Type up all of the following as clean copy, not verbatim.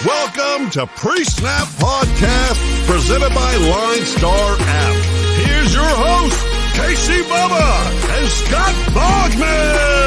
Welcome to Pre-Snap Podcast, presented by LineStar app. Here's your host, Casey Bubba and Scott Bogman.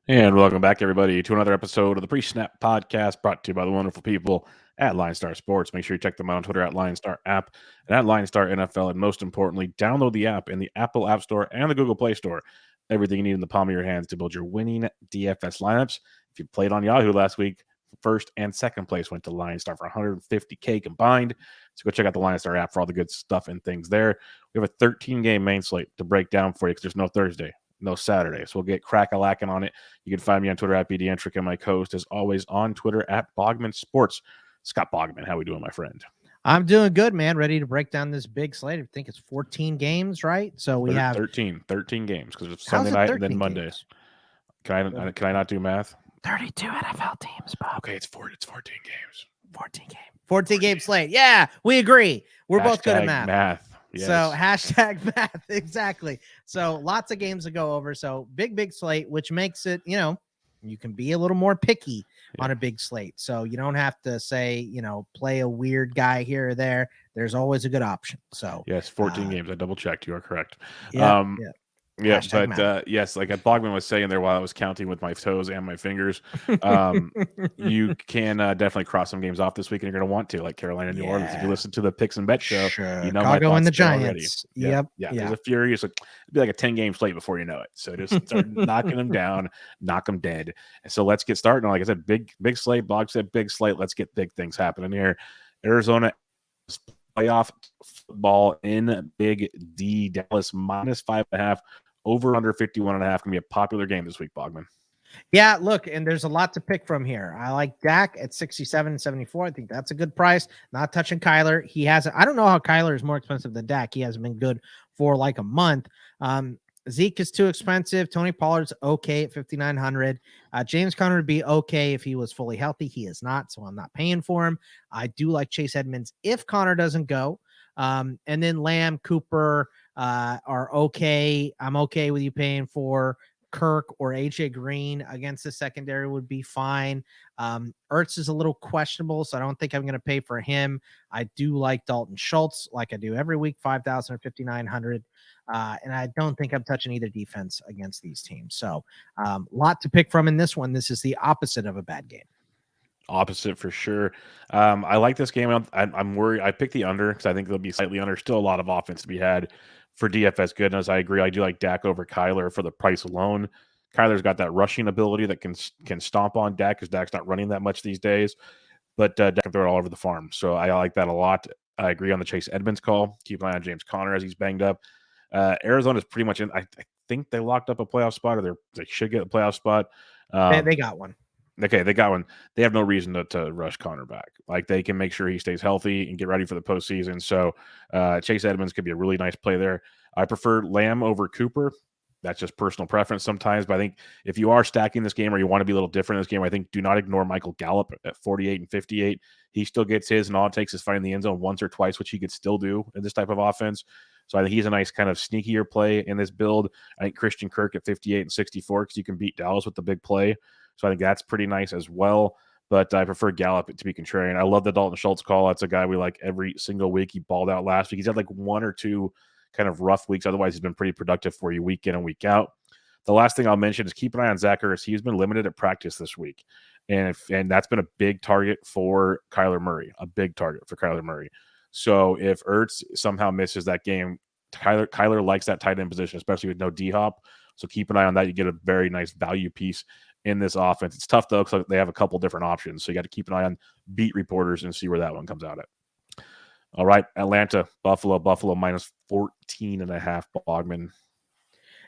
And welcome back, everybody, to another episode of the Pre-Snap Podcast, brought to you by the wonderful people at LineStar Sports. Make sure you check them out on Twitter at LineStar app and at LineStar NFL. And most importantly, download the app in the Apple App Store and the Google Play Store. Everything you need in the palm of your hands to build your winning DFS lineups. If you played on Yahoo last week, first and second place went to LineStar for $150K combined. So go check out the LineStar app for all the good stuff and things there. We have a 13-game main slate to break down for you because there's no Thursday, no Saturday. So we'll get crack-a-lacking on it. You can find me on Twitter at BDentric, and my co-host is always on Twitter at Bogman Sports. Scott Bogman, how we doing, my friend? I'm doing good, man. Ready to break down this big slate. I think it's 14 games, right? So we have 13 games because it's Sunday night and then Monday. Games? Can I not do math? 32 NFL teams, Bob. Okay, it's 14 games. 14 game slate. Yeah, we agree. We're both good at math. Yes. So hashtag math. Exactly. So lots of games to go over. So big slate, which makes it, you can be a little more picky on a big slate. So you don't have to say, play a weird guy here or there. There's always a good option. So yes, 14 games. I double checked. You are correct. Yeah, but yes, like Bogman was saying there while I was counting with my toes and my fingers, you can definitely cross some games off this week, and you're going to want to, like Carolina, New Orleans. If you listen to the Picks and Bet show, sure. You know Chicago my and the Giants. Yep. There's a furious, it'd be like a 10-game slate before you know it. So just start knocking them down, knock them dead. And so let's get started. Like I said, big slate. Bog said big slate. Let's get big things happening here. Arizona playoff football in Big D. Dallas -5.5. Over under 51.5 going to be a popular game this week, Bogman. Yeah, look, and there's a lot to pick from here. I like Dak at 67.74. I think that's a good price. Not touching Kyler. I don't know how Kyler is more expensive than Dak. He hasn't been good for like a month. Zeke is too expensive. Tony Pollard's okay at 5,900. James Conner would be okay if he was fully healthy. He is not, so I'm not paying for him. I do like Chase Edmonds if Conner doesn't go. And then Lamb, Cooper are okay. I'm okay with you paying for Kirk or AJ Green against the secondary would be fine. Ertz is a little questionable, so I don't think I'm going to pay for him. I do like Dalton Schultz, like I do every week, 5,000 or 5,900. And I don't think I'm touching either defense against these teams. So lot to pick from in this one. This is the opposite of a bad game. Opposite for sure. I like this game. I'm worried. I picked the under because I think there'll be slightly under. Still a lot of offense to be had for DFS goodness. I agree. I do like Dak over Kyler for the price alone. Kyler's got that rushing ability that can stomp on Dak because Dak's not running that much these days. But Dak can throw it all over the farm. So I like that a lot. I agree on the Chase Edmonds call. Keep an eye on James Conner as he's banged up. Arizona's pretty much in. I think they locked up a playoff spot, or they should get a playoff spot. They got one. Okay, they got one. They have no reason to rush Conner back. Like, they can make sure he stays healthy and get ready for the postseason. So Chase Edmonds could be a really nice play there. I prefer Lamb over Cooper. That's just personal preference sometimes. But I think if you are stacking this game or you want to be a little different in this game, I think do not ignore Michael Gallup at 48 and 58. He still gets his, and all it takes is finding the end zone once or twice, which he could still do in this type of offense. So I think he's a nice kind of sneakier play in this build. I think Christian Kirk at 58 and 64 because you can beat Dallas with the big play. So I think that's pretty nice as well. But I prefer Gallup to be contrarian. I love the Dalton Schultz call. That's a guy we like every single week. He balled out last week. He's had like one or two kind of rough weeks. Otherwise, he's been pretty productive for you week in and week out. The last thing I'll mention is keep an eye on Zach Ertz. He's been limited at practice this week. And that's been a big target for Kyler Murray. So if Ertz somehow misses that game, Kyler likes that tight end position, especially with no D-Hop. So keep an eye on that. You get a very nice value piece in this offense. It's tough, though, because they have a couple different options. So you got to keep an eye on beat reporters and see where that one comes out at. All right, Atlanta, Buffalo -14.5, Bogman.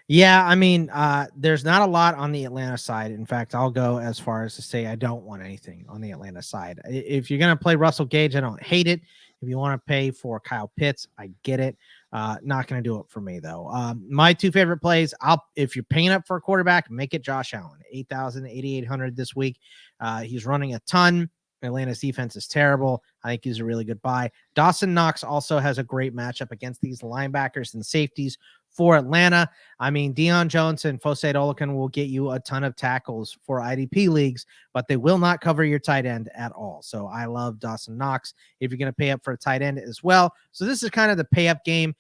Yeah, I mean, there's not a lot on the Atlanta side. In fact, I'll go as far as to say I don't want anything on the Atlanta side. If you're going to play Russell Gage, I don't hate it. If you want to pay for Kyle Pitts, I get it. Not going to do it for me, though. My two favorite plays, if you're paying up for a quarterback, make it Josh Allen. 8,000, 8,800 this week. He's running a ton. Atlanta's defense is terrible. I think he's a really good buy. Dawson Knox also has a great matchup against these linebackers and safeties for Atlanta. I mean, Deion Jones and Fosse Olakan will get you a ton of tackles for IDP leagues, but they will not cover your tight end at all. So I love Dawson Knox if you're going to pay up for a tight end as well. So this is kind of the pay up game.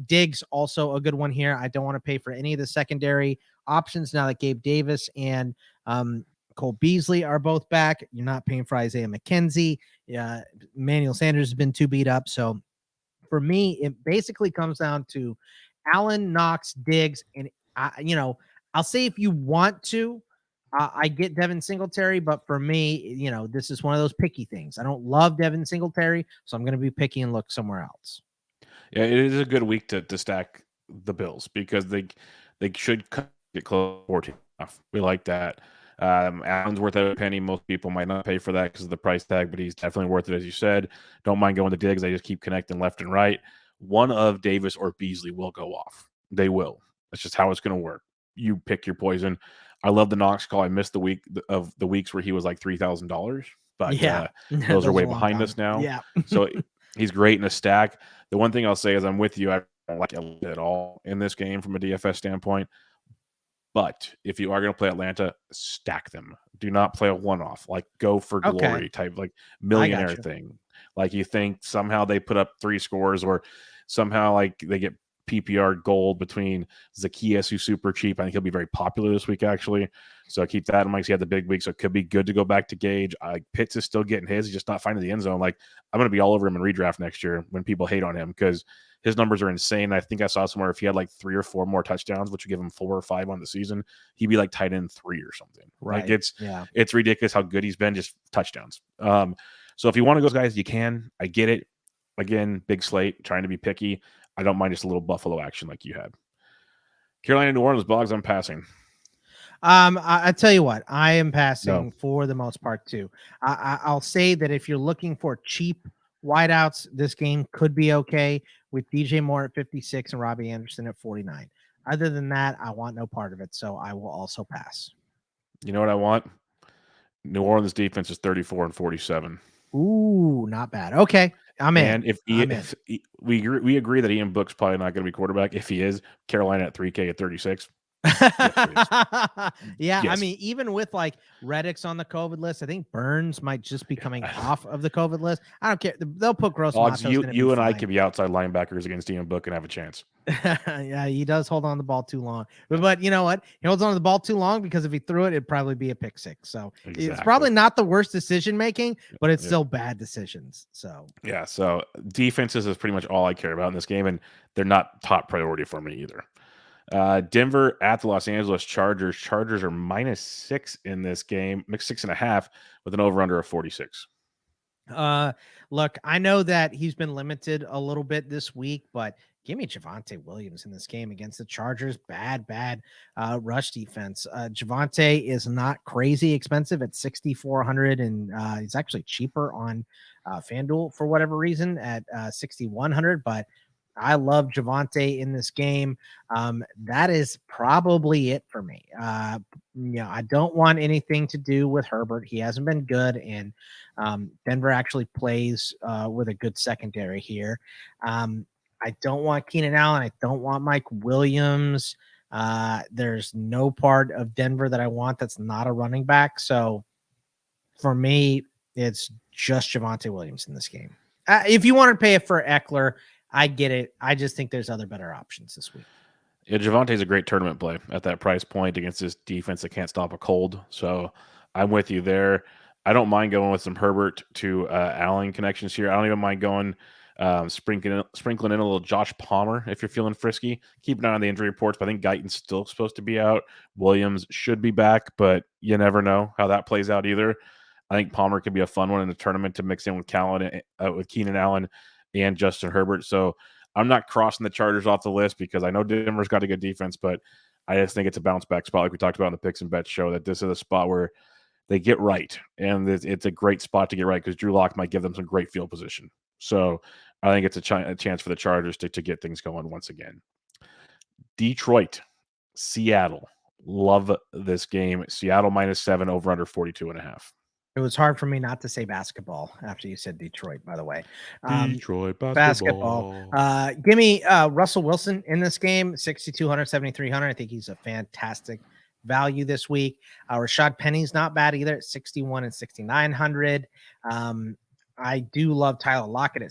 Diggs also a good one here. I don't want to pay for any of the secondary options now that Gabe Davis and Cole Beasley are both back. You're not paying for Isaiah McKenzie. Emmanuel Sanders has been too beat up. So for me, it basically comes down to Allen, Knox, Diggs, and I'll say if you want to, I get Devin Singletary, but for me, this is one of those picky things. I don't love Devin Singletary, so I'm going to be picky and look somewhere else. Yeah, it is a good week to stack the Bills because they should get close to 14. We like that. Allen's worth every penny. Most people might not pay for that because of the price tag, but he's definitely worth it, as you said. Don't mind going to Diggs. They just keep connecting left and right. One of Davis or Beasley will go off. They will. That's just how it's going to work. You pick your poison. I love the Knox call. I missed the weeks where he was like $3,000, but those are way behind us now. Yeah. So he's great in a stack. The one thing I'll say is I'm with you. I don't like it at all in this game from a DFS standpoint. But if you are going to play Atlanta, stack them. Do not play a one-off. Like go for glory type, like millionaire thing. Like you think somehow they put up 3 scores or somehow like they get PPR gold between Zacchaeus, who's super cheap. I think he'll be very popular this week, actually. So keep that in mind. He had the big week, so it could be good to go back to Gage. Pitts is still getting his. He's just not finding the end zone. Like I'm going to be all over him in redraft next year when people hate on him because his numbers are insane. I think I saw somewhere if he had like 3 or 4 more touchdowns, which would give him 4 or 5 on the season, he'd be like tight end 3 or something. Right. Like it's ridiculous how good he's been, just touchdowns. So if you want to go, guys, you can. I get it. Again, big slate, trying to be picky. I don't mind just a little Buffalo action like you had. Carolina, New Orleans, Boggs, I'm passing. I tell you what, I am passing for the most part too. I'll say that if you're looking for cheap wideouts, this game could be okay with DJ Moore at 56 and Robbie Anderson at 49. Other than that, I want no part of it, so I will also pass. You know what I want? New Orleans defense is 34 and 47. Ooh, not bad. Okay, I'm in. And if we agree that Ian Book's probably not going to be quarterback, if he is, Carolina at 3K at 36. Yes. I mean, even with like Reddick's on the COVID list, I think Burns might just be coming off of the COVID list. I don't care. They'll put Gross. You and I could be outside linebackers against Ian Book and have a chance. Yeah, he does hold on the ball too long. But you know what? He holds on to the ball too long because if he threw it, it'd probably be a pick six. So It's probably not the worst decision making, but it's still bad decisions. So so defenses is pretty much all I care about in this game, and they're not top priority for me either. Denver at the Los Angeles Chargers. Chargers are -6 in this game, mixed 6.5 with an over/under of 46. Look, I know that he's been limited a little bit this week, but give me Javonte Williams in this game against the Chargers. Bad rush defense. Javonte is not crazy expensive at 6,400, and he's actually cheaper on FanDuel for whatever reason at 6,100. But I love Javonte in this game. That is probably it for me. I don't want anything to do with Herbert. He hasn't been good, and Denver actually plays with a good secondary here. I don't want Keenan Allen. I don't want Mike Williams. There's no part of Denver that I want that's not a running back. So for me, it's just Javonte Williams in this game. If you want to pay it for Eckler, I get it. I just think there's other better options this week. Yeah, Javonte's a great tournament play at that price point against this defense that can't stop a cold. So I'm with you there. I don't mind going with some Herbert to Allen connections here. I don't even mind going sprinkling in a little Josh Palmer if you're feeling frisky. Keep an eye on the injury reports, but I think Guyton's still supposed to be out. Williams should be back, but you never know how that plays out either. I think Palmer could be a fun one in the tournament to mix in with Keenan Allen and Justin Herbert. So I'm not crossing the Chargers off the list because I know Denver's got a good defense, but I just think it's a bounce back spot like we talked about in the Picks and Bets show, that this is a spot where they get right. And it's a great spot to get right because Drew Lock might give them some great field position. So I think it's a chance for the Chargers to get things going once again. Detroit, Seattle. Love this game. Seattle -7, over under 42.5. It was hard for me not to say basketball after you said Detroit, by the way. Detroit basketball. Give me Russell Wilson in this game, 6,200, 7,300. I think he's a fantastic value this week. Rashad Penny's not bad either at 61 and 6,900. I do love Tyler Lockett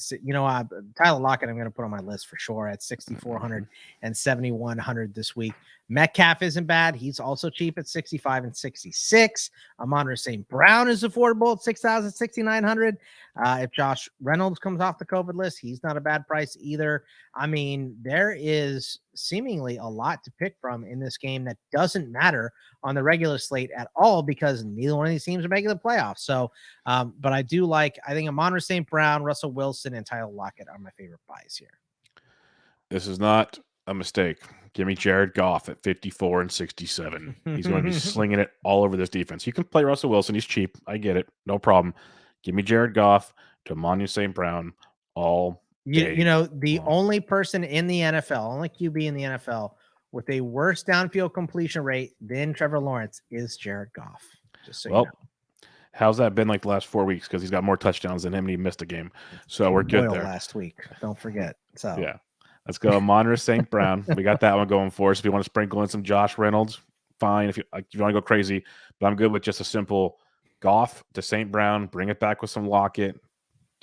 Tyler Lockett I'm going to put on my list for sure at 6,400 and 7,100 this week. Metcalf isn't bad. He's also cheap at 65 and 66. Amon-Ra St. Brown is affordable at 6,000, 6,900. If Josh Reynolds comes off the COVID list, he's not a bad price either. I mean, there is seemingly a lot to pick from in this game that doesn't matter on the regular slate at all because neither one of these teams are making the playoffs. So, but I think Amon-Ra St. Brown, Russell Wilson, and Tyler Lockett are my favorite buys here. This is not a mistake. Give me Jared Goff at 54 and 67. He's going to be slinging it all over this defense. You can play Russell Wilson. He's cheap. I get it. No problem. Give me Jared Goff to Amon-Ra St. Brown all day. The only person in the NFL, only QB in the NFL with a worse downfield completion rate than Trevor Lawrence is Jared Goff. Just so you know. How's that been like the last 4 weeks? Because he's got more touchdowns than him and he missed a game. So we're good there. Last week. Don't forget. So yeah. Let's go Amon-Ra St. Brown. We got that one going for us. If you want to sprinkle in some Josh Reynolds, fine. If you want to go crazy, but I'm good with just a simple Goff to St. Brown. Bring it back with some Lockett.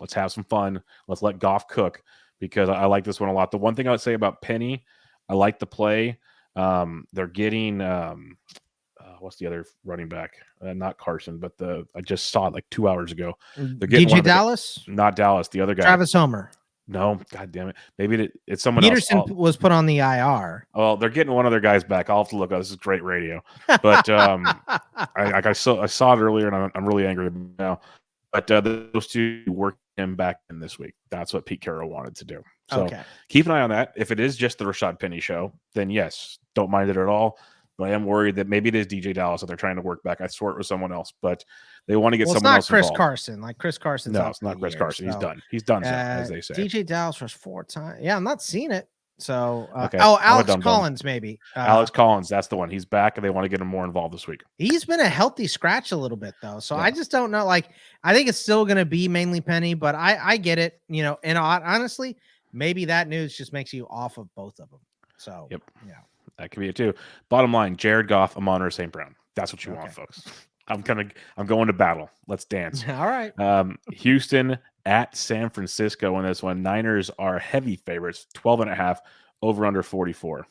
Let's have some fun. Let's let Goff cook because I like this one a lot. The one thing I would say about Penny, I like the play. They're getting what's the other running back? Not Carson, but I just saw it like 2 hours ago. They're getting DJ Dallas? Not Dallas. The other guy. Travis Homer. No, God damn it. Maybe it's someone Peterson else. Was put on the IR. Well, they're getting one of their guys back. I'll have to look. This is great radio. But I saw it earlier, and I'm really angry now. But those two work him back in this week. That's what Pete Carroll wanted to do. So keep an eye on that. If it is just the Rashad Penny show, then yes, don't mind it at all. But I am worried that maybe it is DJ Dallas that they're trying to work back. I swore it was someone else, but they want to get someone else involved. It's not Chris Carson. Like Chris Carson. No, it's not Chris Carson. He's done. He's done, as they say. DJ Dallas was 4 times. Yeah, I'm not seeing it. So, okay. Alex Collins, maybe. Alex Collins, that's the one. He's back, and they want to get him more involved this week. He's been a healthy scratch a little bit, though. So I just don't know. Like, I think it's still going to be mainly Penny, but I get it. And honestly, maybe that news just makes you off of both of them. So, yeah. That could be it too. Bottom line, Jared Goff, Amon-Ra St. Brown. That's what you want, folks. I'm going to battle. Let's dance. All right. Houston at San Francisco in this one. Niners are heavy favorites, 12.5, over under 44.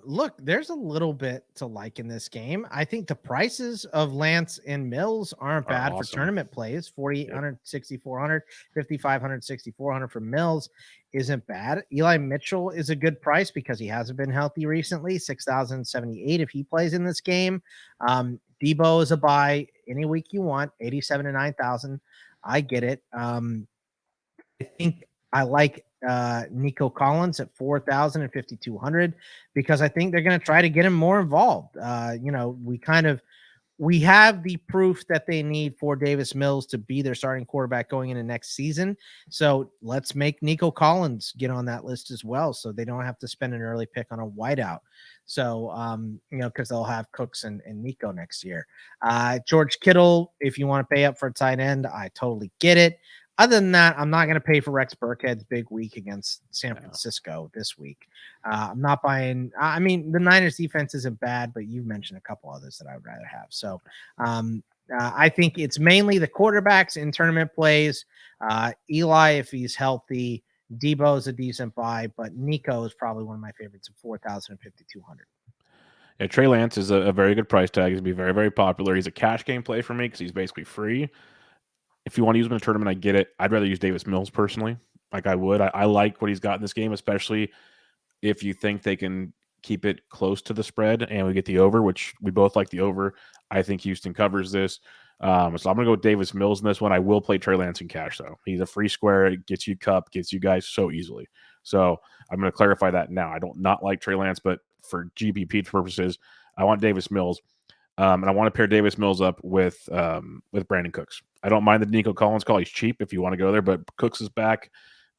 Look, there's a little bit to like in this game. I think the prices of Lance and Mills aren't bad for tournament plays. 4,800, 6,400, 5,500, 6,400 for Mills isn't bad. Eli Mitchell is a good price because he hasn't been healthy recently. 6,078 if he plays in this game. Debo is a buy any week you want. 87 to 9,000. I get it. I think I like Nico Collins at 4,000 and 5,200 because I think they're going to try to get him more involved. We have the proof that they need for Davis Mills to be their starting quarterback going into next season. So let's make Nico Collins get on that list as well, so they don't have to spend an early pick on a wideout. So, because they'll have Cooks and Nico next year. George Kittle, if you want to pay up for a tight end, I totally get it. Other than that, I'm not going to pay for Rex Burkhead's big week against San Francisco this week. I'm not buying. I mean, the Niners defense isn't bad, but you've mentioned a couple others that I would rather have. So I think it's mainly the quarterbacks in tournament plays. Eli, if he's healthy, Debo is a decent buy, but Nico is probably one of my favorites at 4,000 and 5,200. Yeah, Trey Lance is a very good price tag. He's going to be very, very popular. He's a cash game play for me because he's basically free. If you want to use him in a tournament, I get it. I'd rather use Davis Mills personally. Like I would. I like what he's got in this game, especially if you think they can keep it close to the spread and we get the over, which we both like the over. I think Houston covers this. So I'm going to go with Davis Mills in this one. I will play Trey Lance in cash, though. He's a free square. It gets you cup, gets you guys so easily. So I'm going to clarify that now. I don't not like Trey Lance, but for GPP purposes, I want Davis Mills. And I want to pair Davis Mills up with Brandon Cooks. I don't mind the Nico Collins call. He's cheap if you want to go there, but Cooks is back.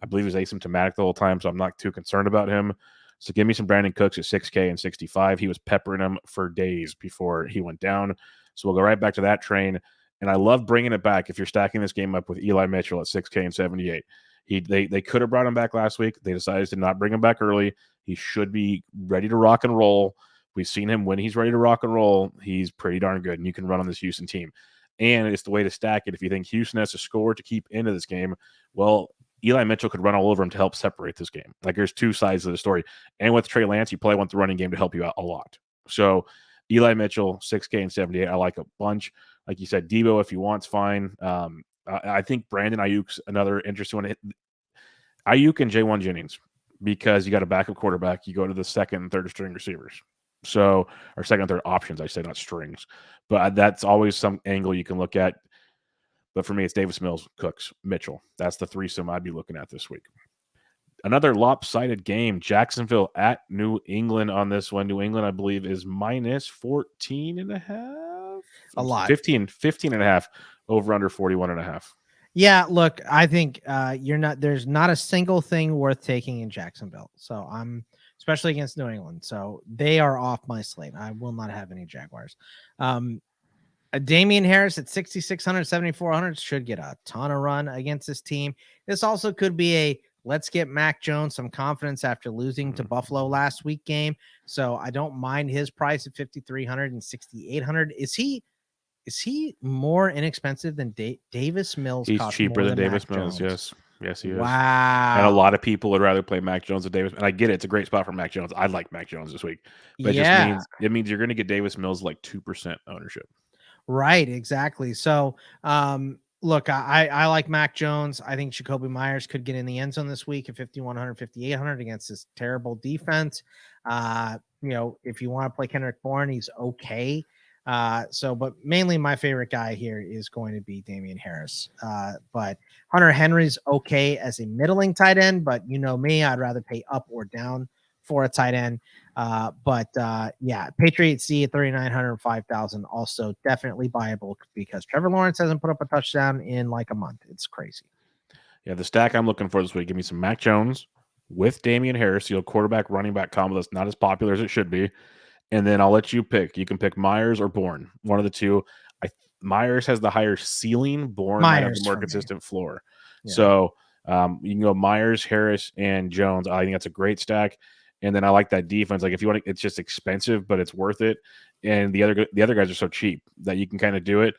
I believe he's asymptomatic the whole time, so I'm not too concerned about him. So give me some Brandon Cooks at 6K and 65. He was peppering him for days before he went down. So we'll go right back to that train. And I love bringing it back if you're stacking this game up with Eli Mitchell at 6K and 78. They could have brought him back last week. They decided to not bring him back early. He should be ready to rock and roll. We've seen him when he's ready to rock and roll. He's pretty darn good, and you can run on this Houston team. And it's the way to stack it. If you think Houston has to score to keep into this game, well, Eli Mitchell could run all over him to help separate this game. Like, there's two sides of the story. And with Trey Lance, you probably want the running game to help you out a lot. So Eli Mitchell, 6K and 78, I like a bunch. Like you said, Debo, if you want's fine. I think Brandon Ayuk's another interesting one. Ayuk and J1 Jennings, because you got a backup quarterback, you go to the second and third string receivers. So, or second and third options, I say, not strings. But that's always some angle you can look at. But for me, it's Davis Mills, Cooks, Mitchell. That's the threesome I'd be looking at this week. Another lopsided game, Jacksonville at New England on this one. New England, I believe, is minus 14 and a half. A lot. 15 and a half, over under 41 and a half. Yeah, look, I think there's not a single thing worth taking in Jacksonville. So I'm especially against New England. So they are off my slate. I will not have any Jaguars. Damian Harris at 6,600, 7,400 should get a ton of run against this team. This also could be a let's get Mac Jones some confidence after losing to Buffalo last week game. So I don't mind his price at 5,300 and 6,800. Is he more inexpensive than Davis Mills? He's cheaper than Davis Mills. Jones? Yes, he is. Wow. And a lot of people would rather play Mac Jones than Davis. And I get it. It's a great spot for Mac Jones. I like Mac Jones this week. But it means you're going to get Davis Mills like 2% ownership. Right, exactly. So, look, I like Mac Jones. I think Jacoby Myers could get in the end zone this week at 5,100, 5,800 against this terrible defense. If you want to play Kendrick Bourne, he's okay. But mainly my favorite guy here is going to be Damian Harris. But Hunter Henry's okay as a middling tight end, but you know me, I'd rather pay up or down for a tight end. Patriots C at 3,900, 5,000 also definitely buyable because Trevor Lawrence hasn't put up a touchdown in like a month. It's crazy. Yeah, the stack I'm looking for this week, give me some Mac Jones with Damian Harris, quarterback running back combo that's not as popular as it should be. And then I'll let you pick. You can pick Myers or Bourne, one of the two. Myers has the higher ceiling. Bourne might have the more consistent floor. Yeah. So you can go Myers, Harris, and Jones. I think that's a great stack. And then I like that defense. Like if you want to, it's just expensive, but it's worth it. And the other guys are so cheap that you can kind of do it.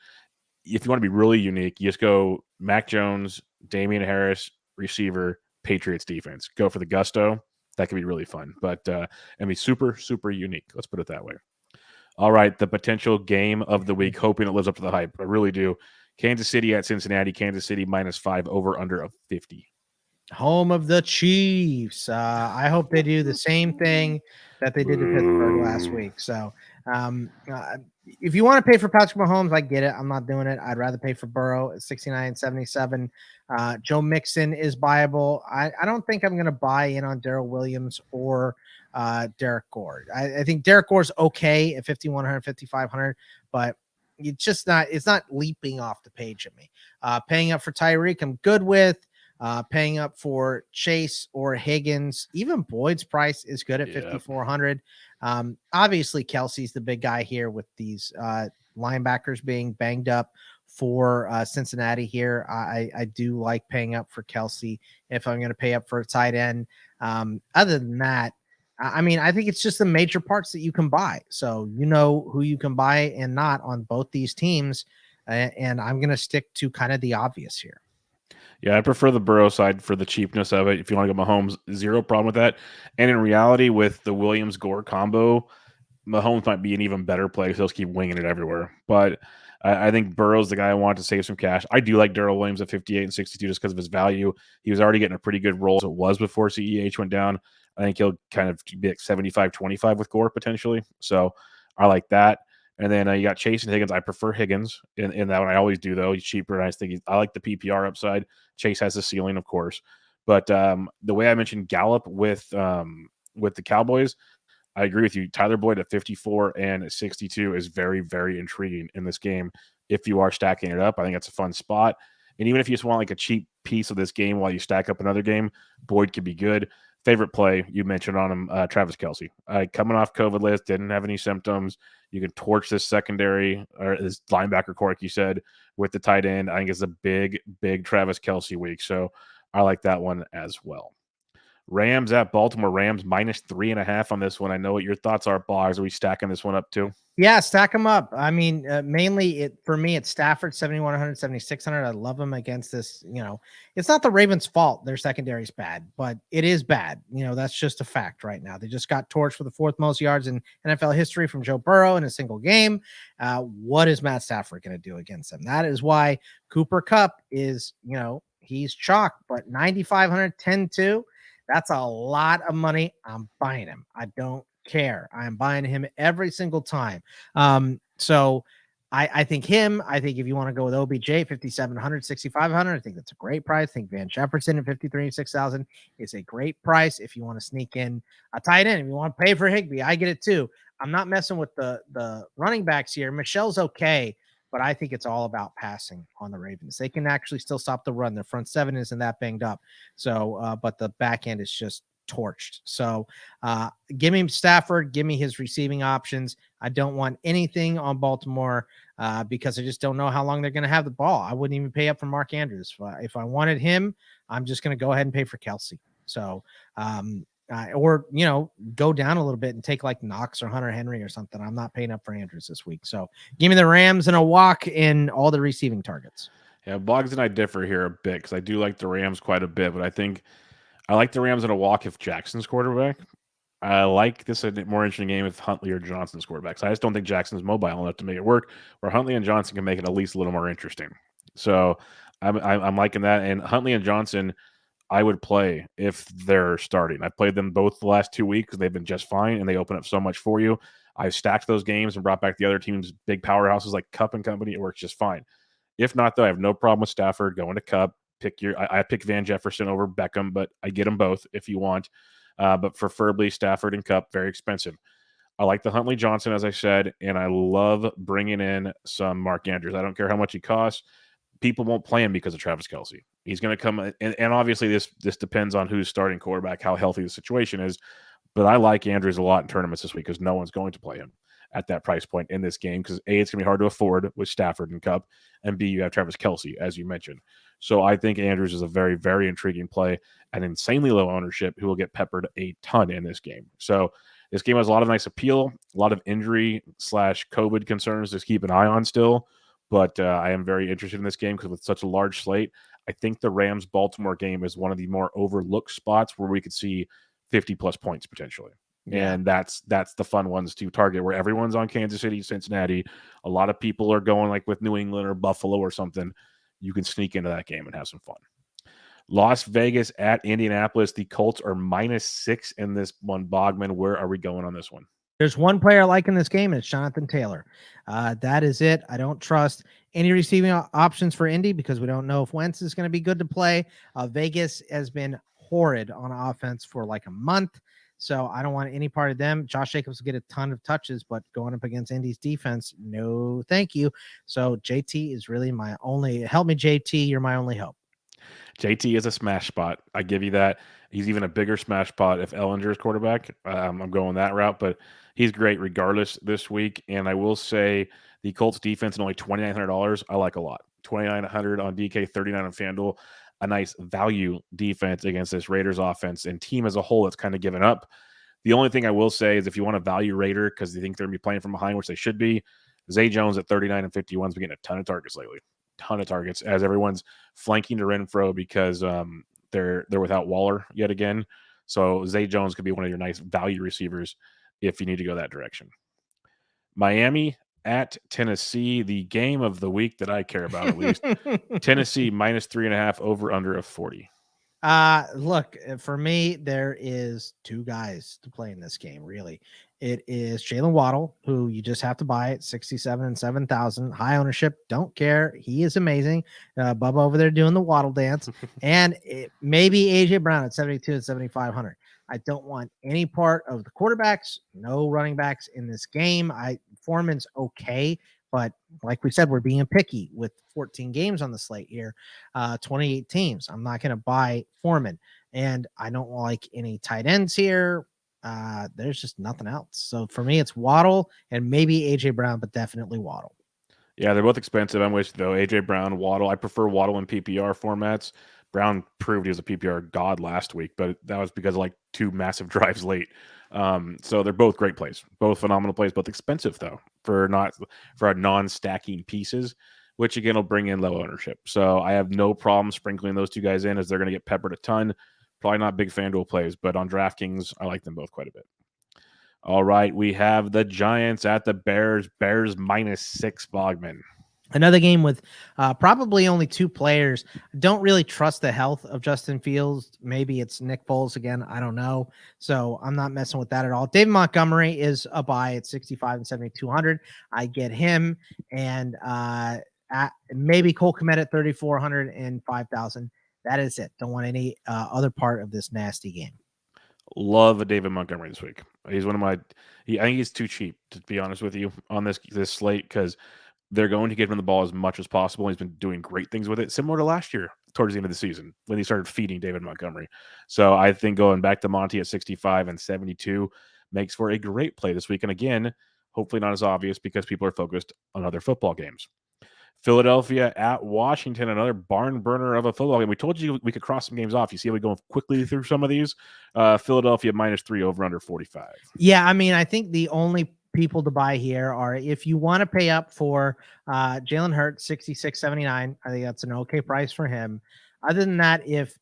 If you want to be really unique, you just go Mac Jones, Damian Harris, receiver, Patriots defense. Go for the gusto. That could be really fun, but and be super, super unique. Let's put it that way. All right, the potential game of the week, hoping it lives up to the hype. I really do. Kansas City at Cincinnati. Kansas City -5, over under of 50. Home of the Chiefs. I hope they do the same thing that they did to Pittsburgh last week. So if you want to pay for Patrick Mahomes, I get it. I'm not doing it. I'd rather pay for Burrow at 69.77. Joe Mixon is buyable. I don't think I'm going to buy in on Darrell Williams or Derek Gore. I think Derek Gore's okay at 5,100, 5,500, but it's not leaping off the page at me. Paying up for Tyreek, I'm good with. Paying up for Chase or Higgins, even Boyd's price is good at 5,400. Obviously, Kelsey's the big guy here with these linebackers being banged up for Cincinnati here. I do like paying up for Kelsey if I'm going to pay up for a tight end. Other than that, I think it's just the major parts that you can buy. So you know who you can buy and not on both these teams. And I'm going to stick to kind of the obvious here. Yeah, I prefer the Burrow side for the cheapness of it. If you want to go Mahomes, zero problem with that. And in reality, with the Williams-Gore combo, Mahomes might be an even better play because he'll keep winging it everywhere. But I think Burrow's the guy I want to save some cash. I do like Darrell Williams at 58 and 62 just because of his value. He was already getting a pretty good role as it was before CEH went down. I think he'll kind of be at 75-25 with Gore potentially. So I like that. And then you got Chase and Higgins. I prefer Higgins in that one. I always do, though. He's cheaper, and I like the PPR upside. Chase has the ceiling, of course. But the way I mentioned Gallup with the Cowboys, I agree with you. Tyler Boyd at 54 and 62 is very, very intriguing in this game. If you are stacking it up, I think that's a fun spot. And even if you just want like a cheap piece of this game while you stack up another game, Boyd could be good. favorite play you mentioned on him, Travis Kelce. Coming off COVID list, didn't have any symptoms. You can torch this secondary or this linebacker core, like you said, with the tight end. I think it's a big, big Travis Kelce week. So I like that one as well. Rams at Baltimore. Rams -3.5 on this one. I know what your thoughts are, Boggs. Are we stacking this one up too? Yeah, stack them up. I mean, mainly for me, it's Stafford 7,100, 7,600. I love them against this. It's not the Ravens' fault. Their secondary is bad, but it is bad. That's just a fact right now. They just got torched for the 4th most yards in NFL history from Joe Burrow in a single game. What is Matt Stafford going to do against them? That is why Cooper Kupp is, he's chalk, but 9,500, 10-2. That's a lot of money. I'm buying him. I don't care. I'm buying him every single time. So I think if you want to go with OBJ, 5,700, 6,500, I think that's a great price. I think Van Jefferson at 53,600 is a great price. If you want to sneak in a tight end, if you want to pay for Higbee, I get it too. I'm not messing with the running backs here. Michelle's okay, but I think it's all about passing on the Ravens. They can actually still stop the run. Their front seven isn't that banged up. So, but the back end is just torched. So give me Stafford, give me his receiving options. I don't want anything on Baltimore because I just don't know how long they're going to have the ball. I wouldn't even pay up for Mark Andrews. If I wanted him, I'm just going to go ahead and pay for Kelce. So, or, go down a little bit and take like Knox or Hunter Henry or something. I'm not paying up for Andrews this week. So give me the Rams and a walk in all the receiving targets. Yeah, Boggs and I differ here a bit because I do like the Rams quite a bit, but I think I like the Rams in a walk if Jackson's quarterback. I like this a more interesting game if Huntley or Johnson's quarterback. So I just don't think Jackson's mobile enough to make it work, where Huntley and Johnson can make it at least a little more interesting. So I'm liking that. And Huntley and Johnson, I would play if they're starting. I've played them both the last 2 weeks. They've been just fine, and they open up so much for you. I've stacked those games and brought back the other team's big powerhouses like Kupp and company. It works just fine. If not, though, I have no problem with Stafford going to Kupp. I pick Van Jefferson over Beckham, but I get them both if you want. But preferably Stafford and Kupp, very expensive. I like the Huntley Johnson, as I said, and I love bringing in some Mark Andrews. I don't care how much he costs. People won't play him because of Travis Kelce. He's going to come, and obviously this depends on who's starting quarterback, how healthy the situation is. But I like Andrews a lot in tournaments this week because no one's going to play him at that price point in this game because A, it's going to be hard to afford with Stafford and Kupp, and B, you have Travis Kelce, as you mentioned. So I think Andrews is a very, very intriguing play and insanely low ownership who will get peppered a ton in this game. So this game has a lot of nice appeal, a lot of injury/COVID concerns to keep an eye on still. But I am very interested in this game because with such a large slate, I think the Rams-Baltimore game is one of the more overlooked spots where we could see 50-plus points potentially. Yeah. And that's the fun ones to target where everyone's on Kansas City, Cincinnati. A lot of people are going like with New England or Buffalo or something. You can sneak into that game and have some fun. Las Vegas at Indianapolis. The Colts are -6 in this one. Bogman, where are we going on this one? There's one player I like in this game, and it's Jonathan Taylor. That is it. I don't trust any receiving options for Indy because we don't know if Wentz is going to be good to play. Vegas has been horrid on offense for like a month, so I don't want any part of them. Josh Jacobs will get a ton of touches, but going up against Indy's defense, no thank you. So JT is really my only – help me, JT. You're my only hope. JT is a smash spot. I give you that. He's even a bigger smash spot if Ellinger is quarterback. I'm going that route, but he's great regardless this week. And I will say the Colts defense at only $2,900, I like a lot. $2,900 on DK, $39 on FanDuel. A nice value defense against this Raiders offense and team as a whole that's kind of given up. The only thing I will say is if you want to value Raider because you think they're going to be playing from behind, which they should be, Zay Jones at 39 and 51 has been getting a ton of targets lately. Ton of targets as everyone's flanking to Renfro because they're without Waller yet again. So Zay Jones could be one of your nice value receivers if you need to go that direction. Miami at Tennessee, the game of the week that I care about at least. Tennessee -3.5 over under of 40. Look, for me, there is two guys to play in this game, really. It is Jalen Waddle, who you just have to buy at 67 and 7,000. High ownership. Don't care. He is amazing. Bubba over there doing the Waddle dance. And maybe AJ Brown at 72 and 7,500. I don't want any part of the quarterbacks. No running backs in this game. Foreman's okay. But like we said, we're being picky with 14 games on the slate here, 28 teams. I'm not going to buy Foreman. and I don't like any tight ends here. There's just nothing else. So for me, it's Waddle and maybe AJ Brown, but definitely Waddle. Yeah, they're both expensive. I'm with you, though. AJ Brown, Waddle. I prefer Waddle in PPR formats. Brown proved he was a PPR god last week, but that was because of like 2 massive drives late. So they're both great plays, both phenomenal plays, both expensive though for non-stacking pieces, which again will bring in low ownership. So I have no problem sprinkling those 2 guys in as they're going to get peppered a ton. Probably not big FanDuel plays, but on DraftKings, I like them both quite a bit. All right, we have the Giants at the Bears. Bears -6, Bogman. Another game with probably only 2 players. Don't really trust the health of Justin Fields. Maybe it's Nick Foles again. I don't know. So I'm not messing with that at all. David Montgomery is a buy at 65 and 7,200. I get him. And maybe Cole Kmet at 3,400 and 5,000. That is it. Don't want any other part of this nasty game. Love a David Montgomery this week. He's one of my. I think he's too cheap, to be honest with you, on this slate, because they're going to give him the ball as much as possible. He's been doing great things with it, similar to last year towards the end of the season when he started feeding David Montgomery. So I think going back to Monty at 65 and 72 makes for a great play this week. And again, hopefully not as obvious because people are focused on other football games. Philadelphia at Washington, another barn burner of a football game. We told you we could cross some games off. You see how we go quickly through some of these? Philadelphia -3 over under 45. Yeah, I mean, I think the only people to buy here are if you want to pay up for Jalen Hurts, 66.79. I think that's an okay price for him. Other than that, if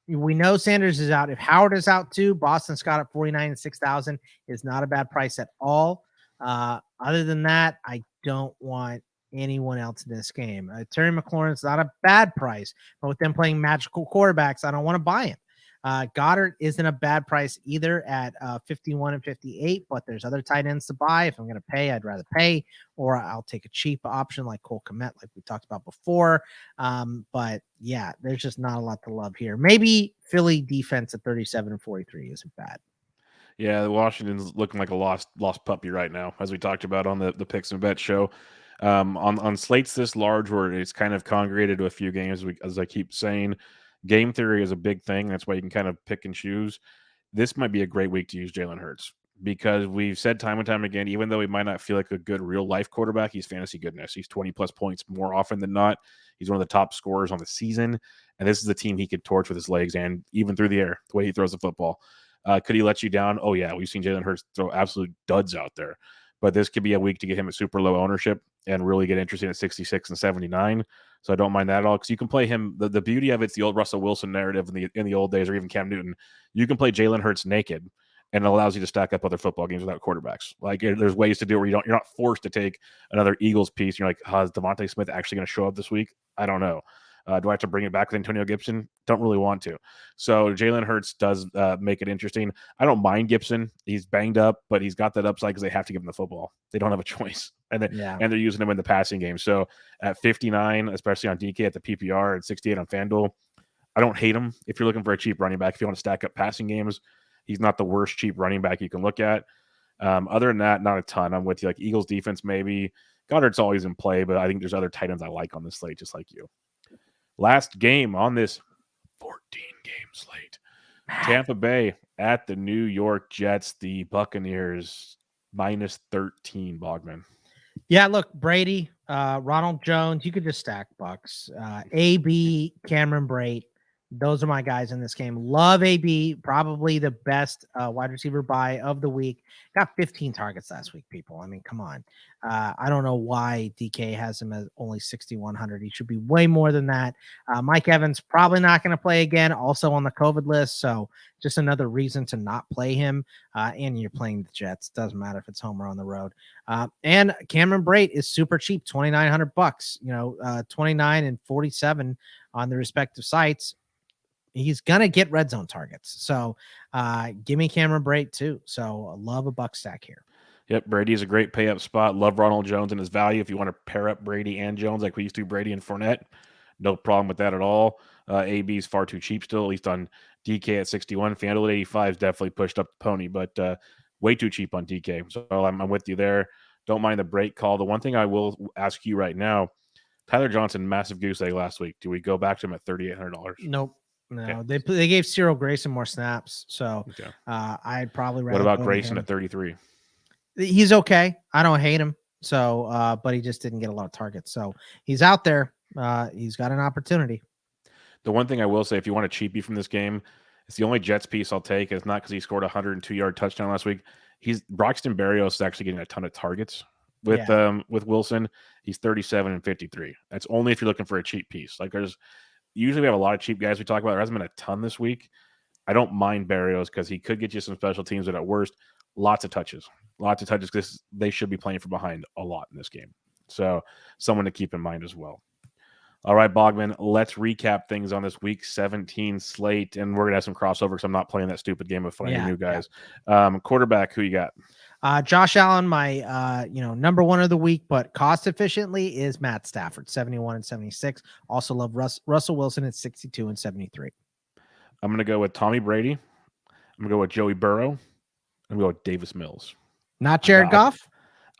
we know Sanders is out, if Howard is out too, Boston Scott at 49 and 6,000 is not a bad price at all. Other than that, I don't want anyone else in this game. Terry McLaurin's not a bad price, but with them playing magical quarterbacks, I don't want to buy him. Goddard isn't a bad price either at 51 and 58, but there's other tight ends to buy. If I'm going to pay, I'd rather pay, or I'll take a cheap option like Cole Kmet, like we talked about before. But yeah, there's just not a lot to love here. Maybe Philly defense at 37 and 43 isn't bad. Yeah, Washington's looking like a lost puppy right now, as we talked about on the Picks and Bet show. On slates this large, where it's kind of congregated to a few games, as I keep saying, game theory is a big thing. That's why you can kind of pick and choose. This might be a great week to use Jalen Hurts because we've said time and time again, even though he might not feel like a good real life quarterback, he's fantasy goodness. He's 20 plus points more often than not. He's one of the top scorers on the season, and this is the team he could torch with his legs and even through the air, the way he throws the football. Could he let you down? Oh yeah, we've seen Jalen Hurts throw absolute duds out there. But this could be a week to get him at super low ownership and really get interesting at 66 and 79. So I don't mind that at all because you can play him. The beauty of it's the old Russell Wilson narrative in the old days, or even Cam Newton. You can play Jalen Hurts naked, and it allows you to stack up other football games without quarterbacks. Like there's ways to do it where you're not forced to take another Eagles piece. You're like, is Devontae Smith actually going to show up this week? I don't know. Do I have to bring it back with Antonio Gibson? Don't really want to. So Jalen Hurts does make it interesting. I don't mind Gibson. He's banged up, but he's got that upside because they have to give him the football. They don't have a choice. And they're using him in the passing game. So at 59, especially on DK at the PPR, and 68 on FanDuel, I don't hate him. If you're looking for a cheap running back, if you want to stack up passing games, he's not the worst cheap running back you can look at. Other than that, not a ton. I'm with you. Like Eagles defense, maybe. Goddard's always in play, but I think there's other tight ends I like on this slate, just like you. Last game on this 14-game slate. Tampa Bay at the New York Jets. The Buccaneers -13, Bogman. Yeah, look, Brady, Ronald Jones, you could just stack Bucks. AB, Cameron Brate. Those are my guys in this game. Love AB, probably the best wide receiver buy of the week. Got 15 targets last week, people. I mean, come on. I don't know why DK has him at only 6,100. He should be way more than that. Mike Evans probably not going to play again, also on the COVID list. So just another reason to not play him. And you're playing the Jets. Doesn't matter if it's home or on the road. And Cameron Brate is super cheap, $2,900. 29 and 47 on the respective sites. He's going to get red zone targets. So give me Cameron Brate too. So I love a buck stack here. Yep, Brady is a great pay up spot. Love Ronald Jones and his value. If you want to pair up Brady and Jones like we used to, Brady and Fournette, no problem with that at all. AB is far too cheap still, at least on DK at 61. FanDuel at 85 is definitely pushed up the pony, but way too cheap on DK. So I'm with you there. Don't mind the break call. The one thing I will ask you right now, Tyler Johnson, massive goose egg last week. Do we go back to him at $3,800? Nope. No, they gave Cyril Grayson more snaps, so I'd probably rather. What about Grayson at 33? He's okay. I don't hate him. So, but he just didn't get a lot of targets. So he's out there. He's got an opportunity. The one thing I will say, if you want a cheapie from this game, it's the only Jets piece I'll take. It's not because he scored a 102-yard touchdown last week. Braxton Berrios is actually getting a ton of targets with Wilson. He's 37 and 53. That's only if you're looking for a cheap piece. Like usually we have a lot of cheap guys we talk about. There hasn't been a ton this week. I don't mind Berrios because he could get you some special teams, but at worst, lots of touches because they should be playing from behind a lot in this game. So someone to keep in mind as well. All right, Bogman, let's recap things on this week 17 slate, and we're going to have some crossover because I'm not playing that stupid game of finding new guys. Quarterback, who you got? Josh Allen, my number one of the week, but cost efficiently is Matt Stafford, 71 and 76. Also love Russell Wilson at 62 and 73. I'm going to go with Tommy Brady. I'm going to go with Joey Burrow. I'm going to go with Davis Mills. Not Jared Goff?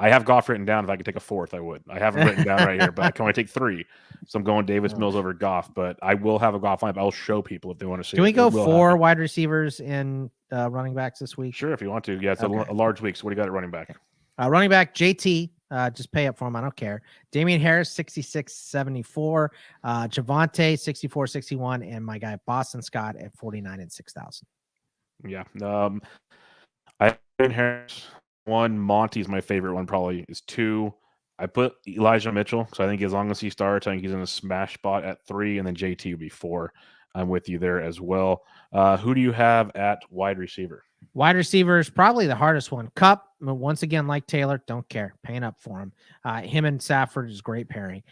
I have Goff written down. If I could take a fourth, I would. I have him written down right here, but I can only take 3. So I'm going Davis Mills over Goff, but I will have a Goff lineup. I'll show people if they want to see it. Can we go 4 wide receivers and running backs this week? Sure, if you want to. Yeah, it's a large week. So what do you got at running back? Running back, JT. Just pay up for him. I don't care. Damian Harris, 66-74. Javonte, 64-61. And my guy, Boston Scott at 49 and 6,000. Yeah. I have Harris. 1, Monty's my favorite one, probably is 2. I put Elijah Mitchell, so I think as long as he starts, I think he's in a smash spot at 3, and then JT would be 4. I'm with you there as well. Who do you have at wide receiver? Wide receiver is probably the hardest one. Cup, once again, like Taylor, don't care. Paying up for him. Him and Stafford is great pairing.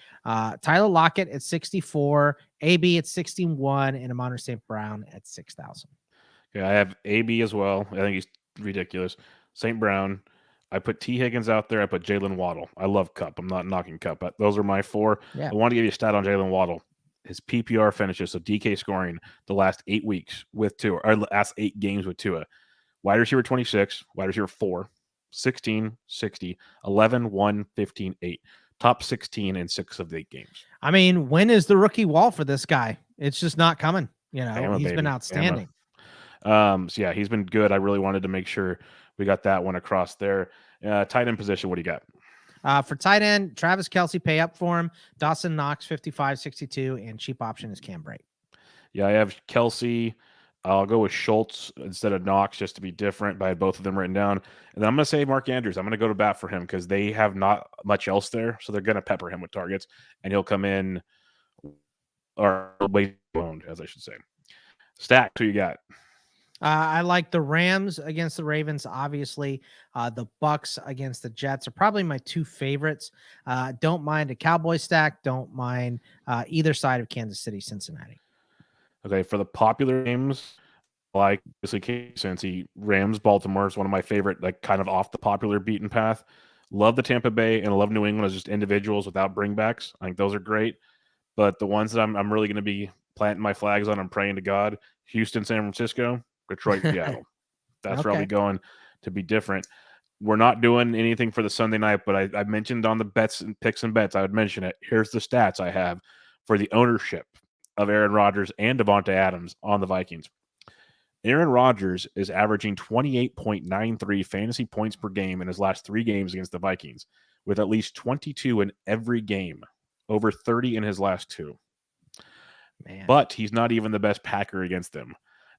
Tyler Lockett at 64, AB at 61, and Amon St. Brown at 6,000. Okay, I have AB as well. I think he's ridiculous. St. Brown. I put T. Higgins out there. I put Jalen Waddle. I love Cup. I'm not knocking Cup, but those are my 4. Yeah. I want to give you a stat on Jalen Waddle. His PPR finishes, so DK scoring the last 8 weeks with Tua, or last 8 games with Tua. Wide receiver 26, wide receiver 4, 16, 60, 11, 1, 15, 8. Top 16 in 6 of the 8 games. I mean, when is the rookie wall for this guy? It's just not coming. He's been outstanding. So yeah, he's been good. I really wanted to make sure we got that one across there. Tight end position, what do you got? For tight end, Travis Kelce, pay up for him. Dawson Knox, 55-62, and cheap option is Cam Brate. Yeah, I have Kelce. I'll go with Schultz instead of Knox just to be different, but I had both of them written down. And then I'm going to say Mark Andrews. I'm going to go to bat for him because they have not much else there, so they're going to pepper him with targets, and he'll come in, or way owned, as I should say. Stack, who you got? I like the Rams against the Ravens, obviously. The Bucks against the Jets are probably my 2 favorites. Don't mind a Cowboy stack. Don't mind either side of Kansas City, Cincinnati. Okay, for the popular games, like obviously Cincy, Rams, Baltimore is one of my favorite, like kind of off the popular beaten path. Love the Tampa Bay and I love New England as just individuals without bringbacks. I think those are great. But the ones that I'm really going to be planting my flags on, I'm praying to God, Houston, San Francisco, Detroit, Seattle. That's where I'll be going to be different. We're not doing anything for the Sunday night, but I mentioned on the bets and picks and bets, I would mention it. Here's the stats I have for the ownership of Aaron Rodgers and Devontae Adams on the Vikings. Aaron Rodgers is averaging 28.93 fantasy points per game in his last 3 games against the Vikings, with at least 22 in every game, over 30 in his last 2. Man. But he's not even the best Packer against them.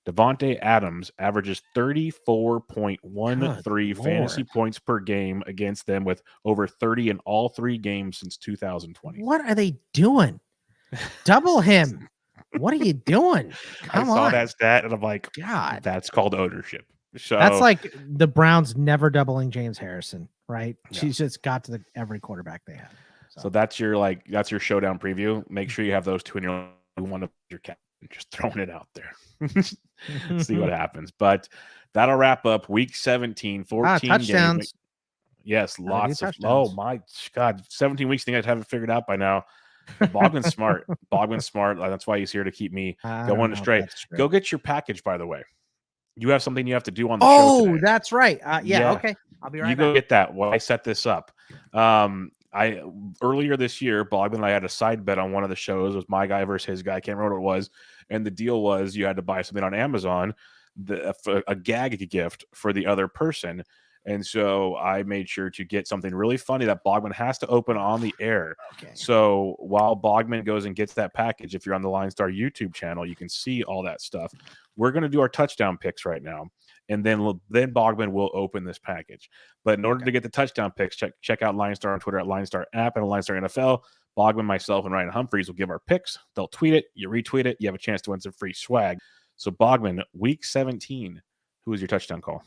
Devontae Adams averages 34.13 fantasy points per game against them, with over 30 in all 3 games since 2020. What are they doing? Double him. What are you doing? I saw that stat and I'm like, God, that's called ownership. So that's like the Browns never doubling James Harrison, right? Yeah. She's just got to every quarterback they have. So that's your showdown preview. Make sure you have those 2 in your one of your cap. Just throwing it out there. See what happens. But that'll wrap up week 17, 14 touchdowns. Games. Yes, lots of touchdowns. Oh my God, 17 weeks. I think I'd have it figured out by now. Bogman's smart. Bogman's smart. That's why he's here to keep me going straight. Go get your package, by the way. You have something you have to do on the show today. That's right. Yeah, okay. I'll be right back. You go get that while I set this up. Earlier this year, Bogman and I had a side bet on one of the shows. It was my guy versus his guy. I can't remember what it was. And the deal was you had to buy something on Amazon, a gag gift for the other person. And so I made sure to get something really funny that Bogman has to open on the air. Okay. So while Bogman goes and gets that package, if you're on the LineStar YouTube channel, you can see all that stuff. We're going to do our touchdown picks right now. And then Bogman will open this package. But in order to get the touchdown picks, check out LineStar on Twitter at LineStar app and LineStar NFL. Bogman, myself, and Ryan Humphreys will give our picks. They'll tweet it. You retweet it. You have a chance to win some free swag. So Bogman, week 17, who is your touchdown call?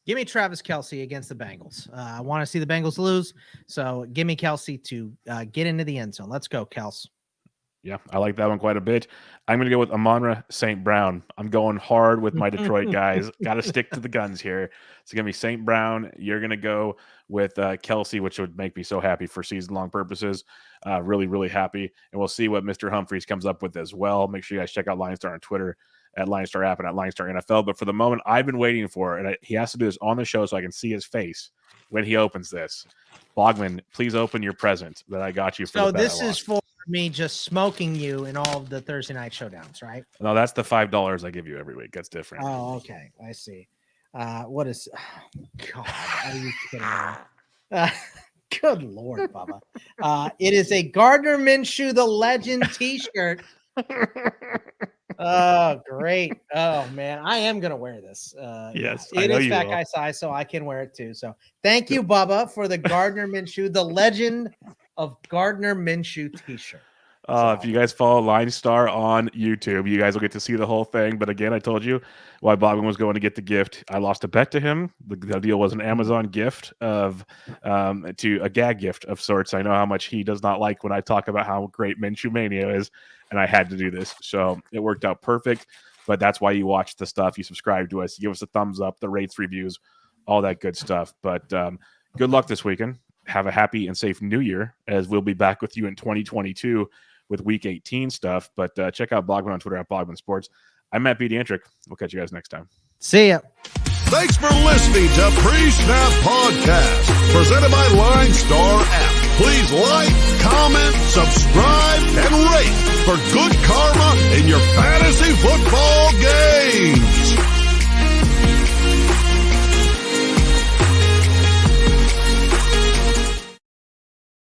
Give me Travis Kelce against the Bengals. I want to see the Bengals lose. So give me Kelce to get into the end zone. Let's go, Kels. Yeah, I like that one quite a bit. I'm going to go with Amon-Ra St. Brown. I'm going hard with my Detroit guys. Got to stick to the guns here. It's going to be St. Brown. You're going to go with Kelce, which would make me so happy for season-long purposes. Really, really happy. And we'll see what Mr. Humphreys comes up with as well. Make sure you guys check out LineStar on Twitter at LineStar app and at LineStar NFL. But for the moment, I've been waiting for, and he has to do this on the show so I can see his face when he opens this. Bogman, please open your present that I got you for the bet. So this is for me just smoking you in all of the Thursday night showdowns, right? No, that's the $5 I give you every week. That's different. Oh, okay. I see. What is God, are you kidding me? Good Lord, Bubba. It is a Gardner Minshew the Legend t-shirt. Oh, great. Oh, man. I am going to wear this. Yes. It is fat guy size, so I can wear it too. So thank you, Bubba, for the Gardner Minshew, the Legend of Gardner Minshew t-shirt. If you guys follow LineStar on YouTube, you guys will get to see the whole thing. But again, I told you why Bogman was going to get the gift. I lost a bet to him. The deal was an Amazon gift to a gag gift of sorts. I know how much he does not like when I talk about how great Minshew Mania is, and I had to do this. So it worked out perfect. But that's why you watch the stuff. You subscribe to us. You give us a thumbs up, the rates, reviews, all that good stuff. But good luck this weekend. Have a happy and safe New Year, as we'll be back with you in 2022 with Week 18 stuff. But check out Bogman on Twitter at Bogman Sports. I'm Matt Pediatric. We'll catch you guys next time. See ya. Thanks for listening to Pre-Snap Podcast, presented by LineStar app. Please like, comment, subscribe, and rate for good karma in your fantasy football